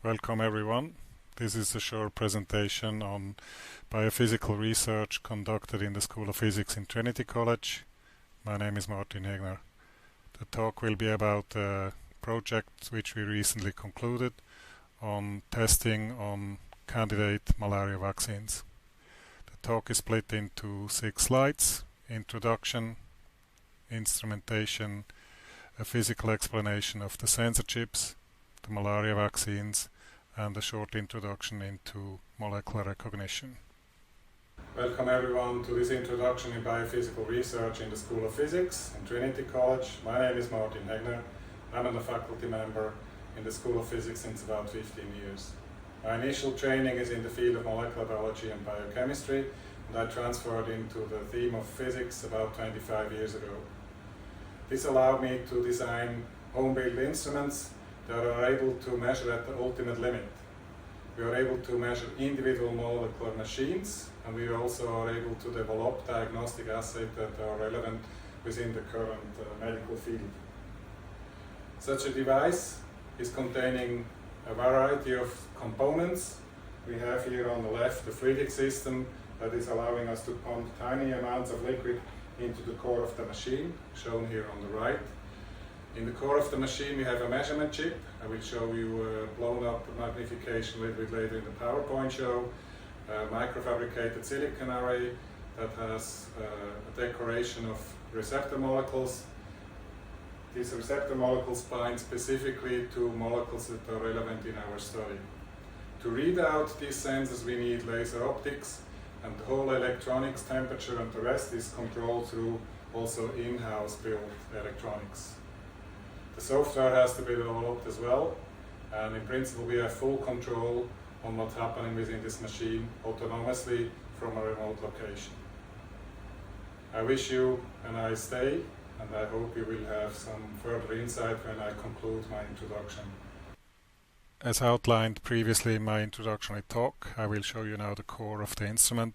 Welcome everyone. This is a short presentation on biophysical research conducted in the School of Physics in Trinity College. My name is Martin Hegner. The talk will be about a project which we recently concluded on testing on candidate malaria vaccines. The talk is split into 6 slides: introduction, instrumentation, a physical explanation of the sensor chips, the malaria vaccines, and a short introduction into molecular recognition. Welcome everyone to this introduction in biophysical research in the School of Physics in Trinity College. My name is Martin Hegner. I'm a faculty member in the School of Physics since about 15 years. My initial training is in the field of molecular biology and biochemistry, and I transferred into the theme of physics about 25 years ago. This allowed me to design home-built instruments that are able to measure at the ultimate limit. We are able to measure individual molecular machines, and we also are able to develop diagnostic assays that are relevant within the current medical field. Such a device is containing a variety of components. We have here on the left the fluidic system that is allowing us to pump tiny amounts of liquid into the core of the machine, shown here on the right. In the core of the machine we have a measurement chip. I will show you a blown up magnification a little bit later in the PowerPoint show. A microfabricated silicon array that has a decoration of receptor molecules. These receptor molecules bind specifically to molecules that are relevant in our study. To read out these sensors we need laser optics, and the whole electronics, temperature and the rest is controlled through also in-house built electronics. The software has to be developed as well, and in principle we have full control on what's happening within this machine autonomously from a remote location. I wish you a nice day, and I hope you will have some further insight when I conclude my introduction. As outlined previously in my introductory talk, I will show you now the core of the instrument.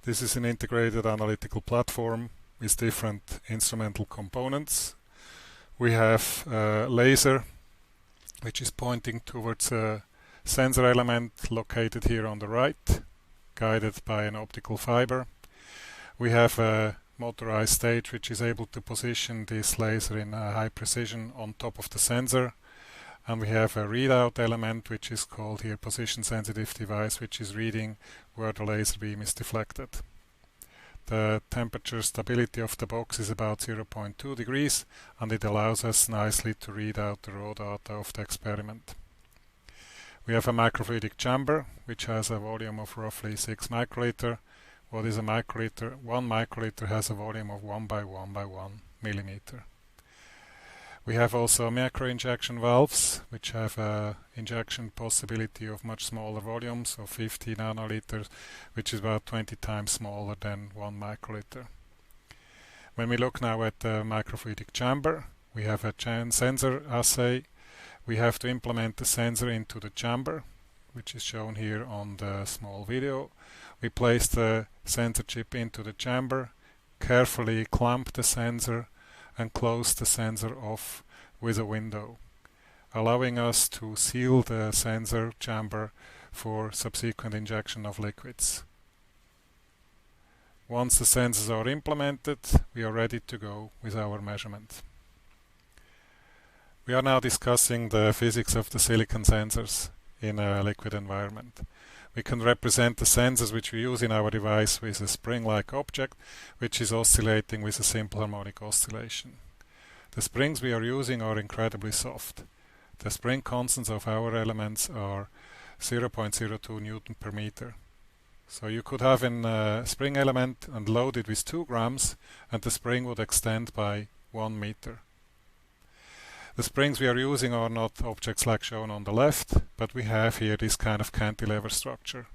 This is an integrated analytical platform with different instrumental components. We have a laser which is pointing towards a sensor element located here on the right, guided by an optical fiber. We have a motorized stage which is able to position this laser in a high precision on top of the sensor. And we have a readout element which is called here position sensitive device, which is reading where the laser beam is deflected. The temperature stability of the box is about 0.2 degrees, and it allows us nicely to read out the raw data of the experiment. We have a microfluidic chamber which has a volume of roughly 6 microliter. What is a microliter? 1 microliter has a volume of 1 by 1 by 1 millimeter. We have also micro-injection valves which have an injection possibility of much smaller volumes of 50 nanoliters, which is about 20 times smaller than 1 microliter. When we look now at the microfluidic chamber, we have a sensor assay. We have to implement the sensor into the chamber, which is shown here on the small video. We place the sensor chip into the chamber, carefully clamp the sensor, and close the sensor off with a window, allowing us to seal the sensor chamber for subsequent injection of liquids. Once the sensors are implemented, we are ready to go with our measurement. We are now discussing the physics of the silicon sensors in a liquid environment. We can represent the sensors which we use in our device with a spring-like object which is oscillating with a simple harmonic oscillation. The springs we are using are incredibly soft. The spring constants of our elements are 0.02 Newton per meter. So you could have a spring element and load it with 2 grams, and the spring would extend by 1 meter. The springs we are using are not objects like shown on the left, but we have here this kind of cantilever structure.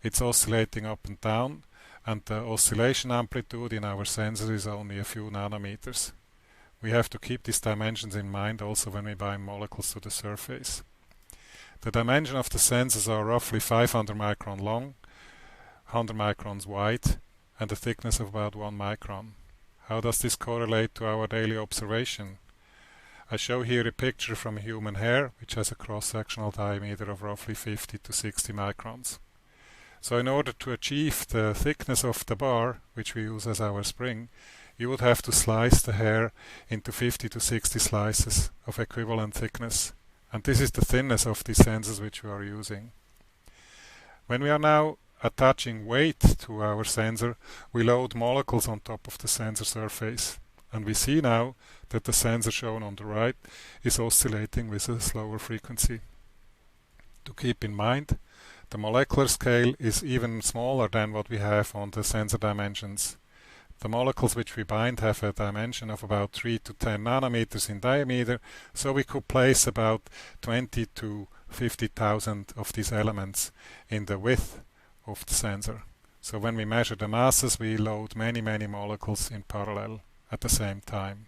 It's oscillating up and down, and the oscillation amplitude in our sensor is only a few nanometers. We have to keep these dimensions in mind also when we bind molecules to the surface. The dimension of the sensors are roughly 500 micron long, 100 microns wide, and a thickness of about 1 micron. How does this correlate to our daily observation? I show here a picture from human hair, which has a cross-sectional diameter of roughly 50 to 60 microns. So in order to achieve the thickness of the bar, which we use as our spring, you would have to slice the hair into 50 to 60 slices of equivalent thickness. And this is the thinness of these sensors which we are using. When we are now attaching weight to our sensor, we load molecules on top of the sensor surface. And we see now that the sensor shown on the right is oscillating with a slower frequency. To keep in mind, the molecular scale is even smaller than what we have on the sensor dimensions. The molecules which we bind have a dimension of about 3 to 10 nanometers in diameter, so we could place about 20 to 50,000 of these elements in the width of the sensor. So when we measure the masses, we load many molecules in parallel at the same time.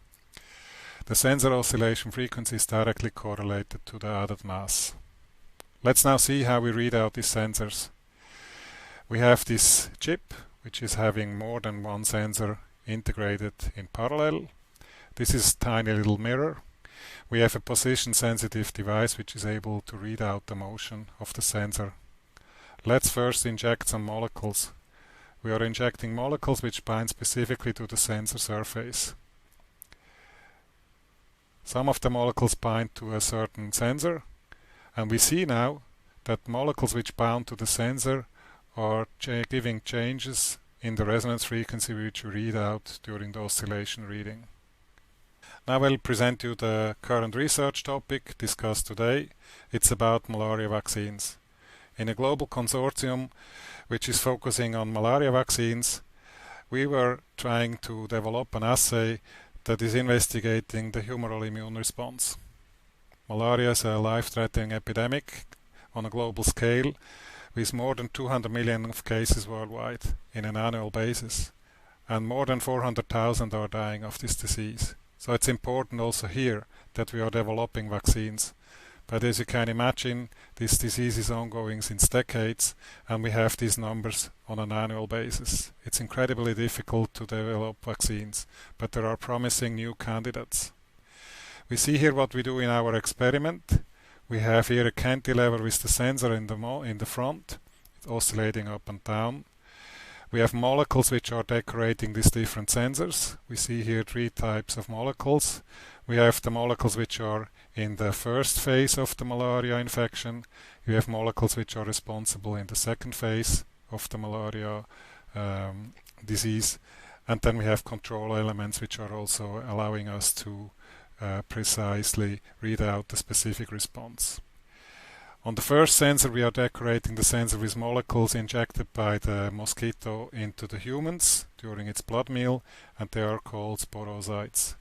The sensor oscillation frequency is directly correlated to the added mass. Let's now see how we read out these sensors. We have this chip, which is having more than one sensor integrated in parallel. This is a tiny little mirror. We have a position-sensitive device which is able to read out the motion of the sensor. Let's first inject some molecules. We are injecting molecules which bind specifically to the sensor surface. Some of the molecules bind to a certain sensor, and we see now that molecules which bound to the sensor are giving changes in the resonance frequency which we read out during the oscillation reading. Now I'll present you the current research topic discussed today. It's about malaria vaccines. In a global consortium which is focusing on malaria vaccines, we were trying to develop an assay that is investigating the humoral immune response. Malaria is a life-threatening epidemic on a global scale with more than 200 million of cases worldwide in an annual basis, and more than 400,000 are dying of this disease. So it's important also here that we are developing vaccines. But as you can imagine, this disease is ongoing since decades, and we have these numbers on an annual basis. It's incredibly difficult to develop vaccines, but there are promising new candidates. We see here what we do in our experiment. We have here a cantilever with the sensor in the front, it's oscillating up and down. We have molecules which are decorating these different sensors. We see here 3 types of molecules. We have the molecules which are in the first phase of the malaria infection. We have molecules which are responsible in the second phase of the malaria disease. And then we have control elements which are also allowing us to precisely read out the specific response. On the first sensor, we are decorating the sensor with molecules injected by the mosquito into the humans during its blood meal, and they are called sporocytes.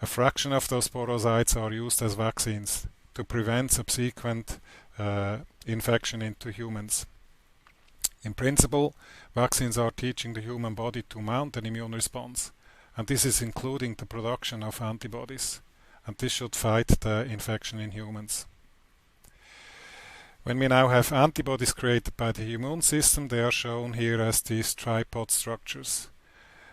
A fraction of those sporocytes are used as vaccines to prevent subsequent infection into humans. In principle, vaccines are teaching the human body to mount an immune response, and this is including the production of antibodies, and this should fight the infection in humans. When we now have antibodies created by the immune system, they are shown here as these tripod structures.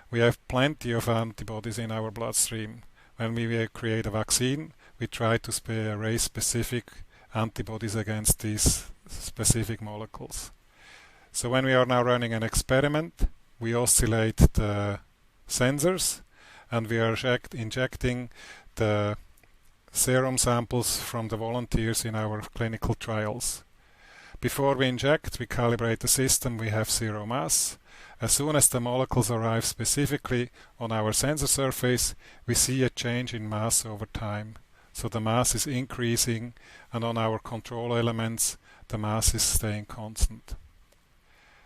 We have plenty of antibodies in our bloodstream. When we create a vaccine, we try to raise specific antibodies against these specific molecules. So when we are now running an experiment, we oscillate the sensors and we are injecting the serum samples from the volunteers in our clinical trials. Before we inject, we calibrate the system. We have zero mass. As soon as the molecules arrive specifically on our sensor surface, we see a change in mass over time. So the mass is increasing, and on our control elements, the mass is staying constant.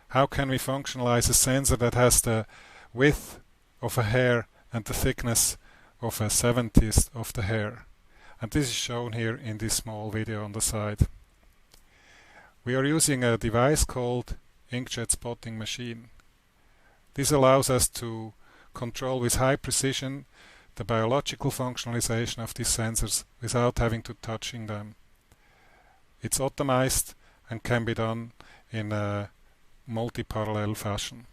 How can we functionalize a sensor that has the width of a hair and the thickness of a 70th of the hair? And this is shown here in this small video on the side. We are using a device called inkjet spotting machine. This allows us to control with high precision the biological functionalization of these sensors without having to touching them. It's optimized and can be done in a multi-parallel fashion.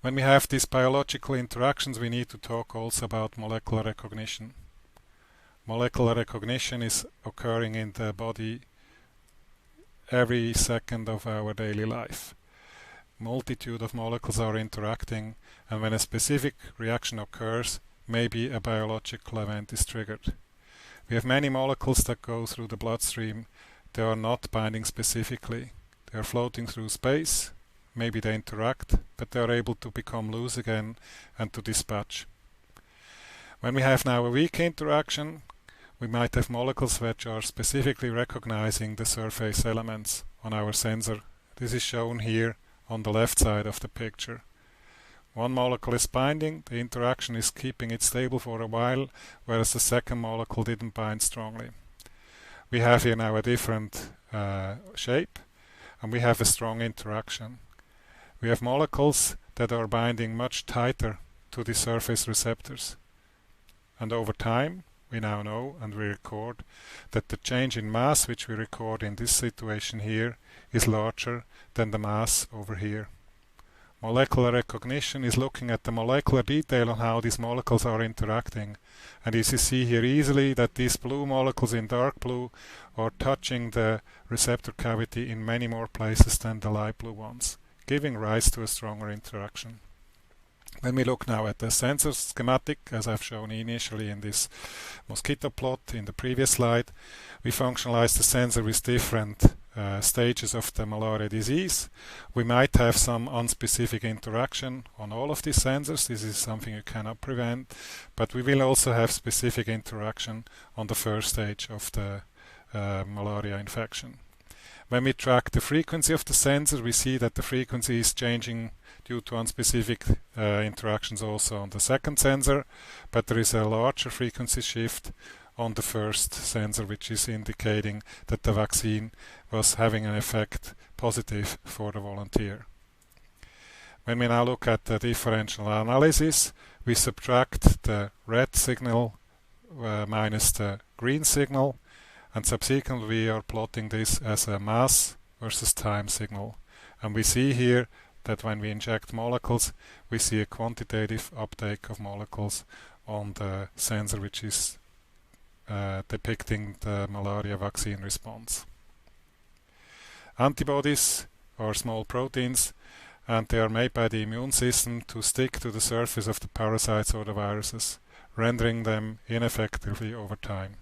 When we have these biological interactions, we need to talk also about molecular recognition. Molecular recognition is occurring in the body every second of our daily life. Multitude of molecules are interacting, and when a specific reaction occurs, maybe a biological event is triggered. We have many molecules that go through the bloodstream. They are not binding specifically. They are floating through space. Maybe they interact, but they are able to become loose again and to dispatch. When we have now a weak interaction, we might have molecules which are specifically recognizing the surface elements on our sensor. This is shown here on the left side of the picture. One molecule is binding, the interaction is keeping it stable for a while, whereas the second molecule didn't bind strongly. We have here now a different shape, and we have a strong interaction. We have molecules that are binding much tighter to the surface receptors. And over time, we now know and we record that the change in mass which we record in this situation here is larger than the mass over here. Molecular recognition is looking at the molecular detail on how these molecules are interacting. And as you see here easily that these blue molecules in dark blue are touching the receptor cavity in many more places than the light blue ones, giving rise to a stronger interaction. When we look now at the sensor schematic, as I've shown initially in this mosquito plot in the previous slide, we functionalize the sensor with different stages of the malaria disease. We might have some unspecific interaction on all of these sensors. This is something you cannot prevent, but we will also have specific interaction on the first stage of the malaria infection. When we track the frequency of the sensor, we see that the frequency is changing due to unspecific interactions also on the second sensor, but there is a larger frequency shift on the first sensor, which is indicating that the vaccine was having an effect positive for the volunteer. When we now look at the differential analysis, we subtract the red signal minus the green signal, and subsequently we are plotting this as a mass versus time signal. And we see here that when we inject molecules, we see a quantitative uptake of molecules on the sensor which is depicting the malaria vaccine response. Antibodies are small proteins, and they are made by the immune system to stick to the surface of the parasites or the viruses, rendering them ineffectively over time.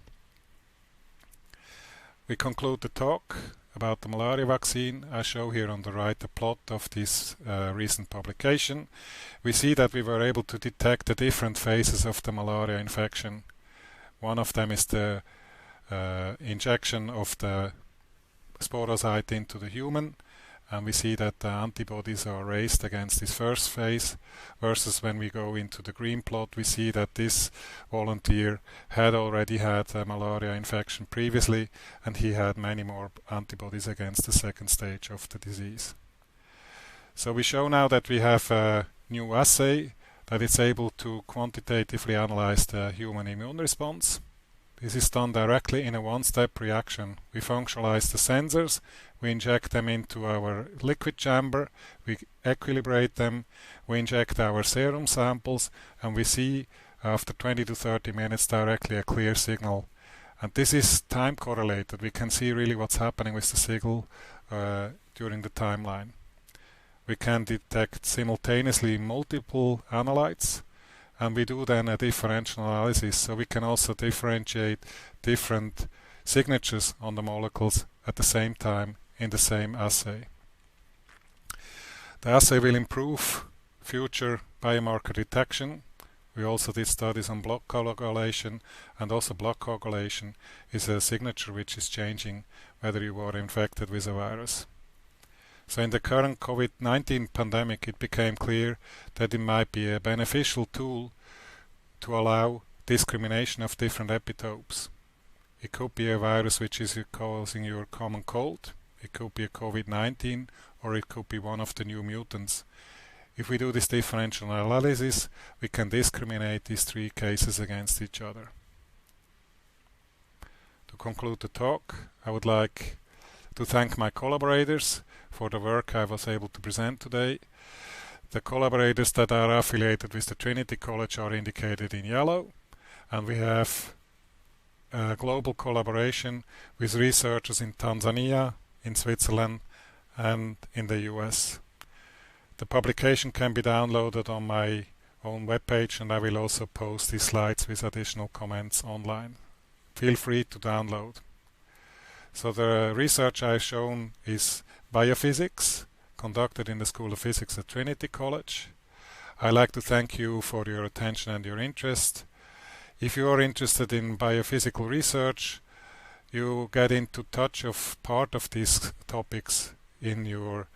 We conclude the talk about the malaria vaccine. I show here on the right a plot of this recent publication. We see that we were able to detect the different phases of the malaria infection. One of them is the injection of the sporocyte into the human, and we see that the antibodies are raised against this first phase, versus when we go into the green plot, we see that this volunteer had already had a malaria infection previously, and he had many more antibodies against the second stage of the disease. So we show now that we have a new assay that it's able to quantitatively analyze the human immune response. This is done directly in a one-step reaction. We functionalize the sensors, we inject them into our liquid chamber, we equilibrate them, we inject our serum samples, and we see after 20 to 30 minutes directly a clear signal. And this is time correlated. We can see really what's happening with the signal during the timeline. We can detect simultaneously multiple analytes, and we do then a differential analysis, so we can also differentiate different signatures on the molecules at the same time in the same assay. The assay will improve future biomarker detection. We also did studies on blood coagulation, and also blood coagulation is a signature which is changing whether you are infected with a virus. So in the current COVID-19 pandemic, it became clear that it might be a beneficial tool to allow discrimination of different epitopes. It could be a virus which is causing your common cold, it could be a COVID-19, or it could be one of the new mutants. If we do this differential analysis, we can discriminate these three cases against each other. To conclude the talk, I would like to thank my collaborators for the work I was able to present today. The collaborators that are affiliated with the Trinity College are indicated in yellow, and we have a global collaboration with researchers in Tanzania, in Switzerland, and in the US. The publication can be downloaded on my own webpage, and I will also post these slides with additional comments online. Feel free to download. So the research I've shown is biophysics, conducted in the School of Physics at Trinity College. I'd like to thank you for your attention and your interest. If you are interested in biophysical research, you get into touch of part of these topics in your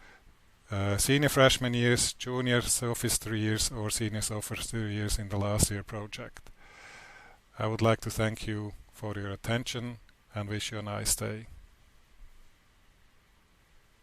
senior freshman years, junior sophistry years, or senior sophistry years in the last year project. I would like to thank you for your attention and wish you a nice day.